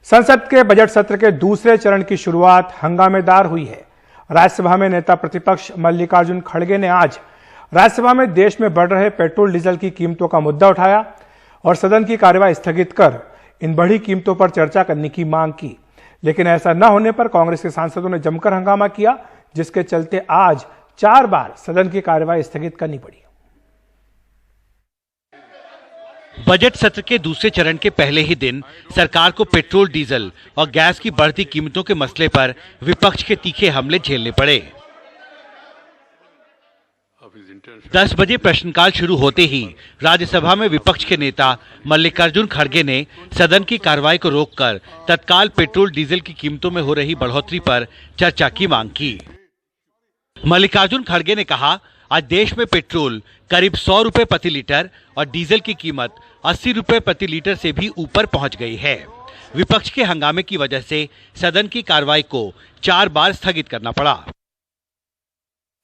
संसद के बजट सत्र के दूसरे चरण की शुरुआत हंगामेदार हुई है। राज्यसभा में नेता प्रतिपक्ष मल्लिकार्जुन खड़गे ने आज राज्यसभा में देश में बढ़ रहे पेट्रोल डीजल की कीमतों का मुद्दा उठाया और सदन की कार्यवाही स्थगित कर इन बढ़ी कीमतों पर चर्चा करने की मांग की। लेकिन ऐसा न होने पर कांग्रेस के सांसदों ने जमकर हंगामा किया, जिसके चलते आज 4 बार सदन की कार्यवाही स्थगित करनी पड़ी। बजट सत्र के दूसरे चरण के पहले ही दिन सरकार को पेट्रोल, डीजल और गैस की बढ़ती कीमतों के मसले पर विपक्ष के तीखे हमले झेलने पड़े। 10 बजे प्रश्नकाल शुरू होते ही राज्यसभा में विपक्ष के नेता मल्लिकार्जुन खड़गे ने सदन की कार्रवाई को रोककर तत्काल पेट्रोल, डीजल की कीमतों में हो रही बढ़ोतरी पर चर्चा की मांग की। मल्लिकार्जुन खड़गे ने कहा, आज देश में पेट्रोल करीब 100 रुपए प्रति लीटर और डीजल की कीमत 80 रुपए प्रति लीटर से भी ऊपर पहुंच गई है। विपक्ष के हंगामे की वजह से सदन की कार्रवाई को 4 बार स्थगित करना पड़ा।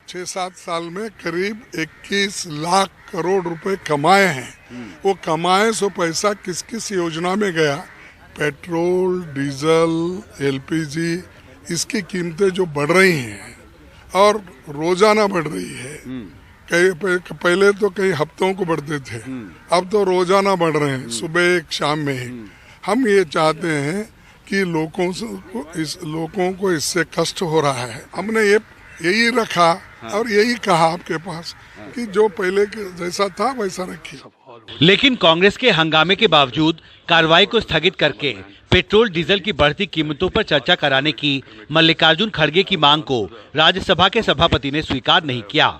6-7 साल में करीब 21 लाख करोड़ रुपए कमाए हैं। वो कमाए सो पैसा किस किस योजना में गया? पेट्रोल, डीजल, एलपीजी, इसकी कीमतें जो बढ़ रही हैं और रोजाना बढ़ रही है। पहले तो कई हफ्तों को बढ़ते थे, अब तो रोजाना बढ़ रहे हैं, सुबह एक शाम में ही। हम ये चाहते हैं कि लोगों को इससे कष्ट हो रहा है। हमने यही रखा और यही कहा आपके पास कि जो पहले जैसा था वैसा रखिए। लेकिन कांग्रेस के हंगामे के बावजूद कार्रवाई को स्थगित करके पेट्रोल, डीजल की बढ़ती कीमतों पर चर्चा कराने की मल्लिकार्जुन खड़गे की मांग को राज्यसभा के सभापति ने स्वीकार नहीं किया।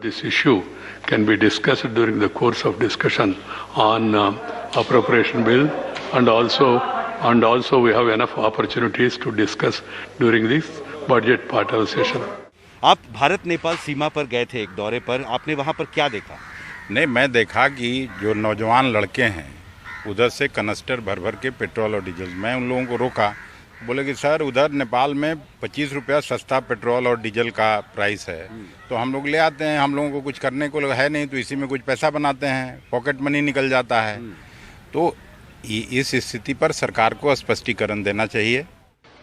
This issue can be discussed during the course of discussion on appropriation bill, and also we have enough opportunities to discuss during this budget part of the session. आप भारत नेपाल सीमा पर गए थे एक दौरे पर, आपने वहां पर क्या देखा? नहीं, मैं देखा कि जो नौजवान लड़के हैं उधर से कनस्टर भर भर के पेट्रोल और डीजल, मैं उन लोगों को रोका, बोले कि सर उधर नेपाल में 25 रुपया सस्ता पेट्रोल और डीजल का प्राइस है, तो हम लोग ले आते हैं, हम लोगों को कुछ करने को है नहीं, तो इसी में कुछ पैसा बनाते हैं, पॉकेट मनी निकल जाता है। तो इस स्थिति पर सरकार को स्पष्टीकरण देना चाहिए।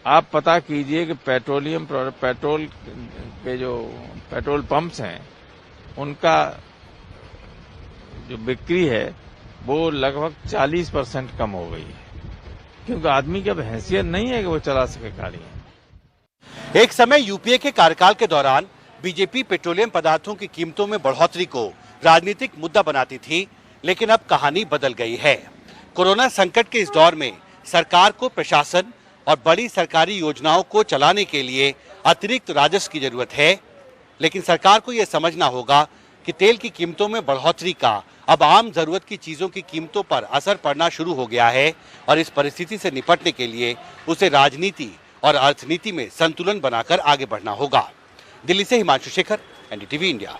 आप पता कीजिए कि पेट्रोल के जो पेट्रोल पंप्स हैं उनका जो बिक्री है वो लगभग 40% कम हो गई है, क्योंकि आदमी की अब हैसियत नहीं है कि वो चला सके गाड़ियां। एक समय यूपीए के कार्यकाल के दौरान बीजेपी पेट्रोलियम पदार्थों की कीमतों में बढ़ोतरी को राजनीतिक मुद्दा बनाती थी, लेकिन अब कहानी बदल गई है। कोरोना संकट के इस दौर में सरकार को प्रशासन और बड़ी सरकारी योजनाओं को चलाने के लिए अतिरिक्त राजस्व की जरूरत है, लेकिन सरकार को यह समझना होगा कि तेल की कीमतों में बढ़ोतरी का अब आम जरूरत की चीजों की कीमतों पर असर पड़ना शुरू हो गया है और इस परिस्थिति से निपटने के लिए उसे राजनीति और अर्थनीति में संतुलन बनाकर आगे बढ़ना होगा। दिल्ली से हिमांशु शेखर, एनडीटीवी इंडिया।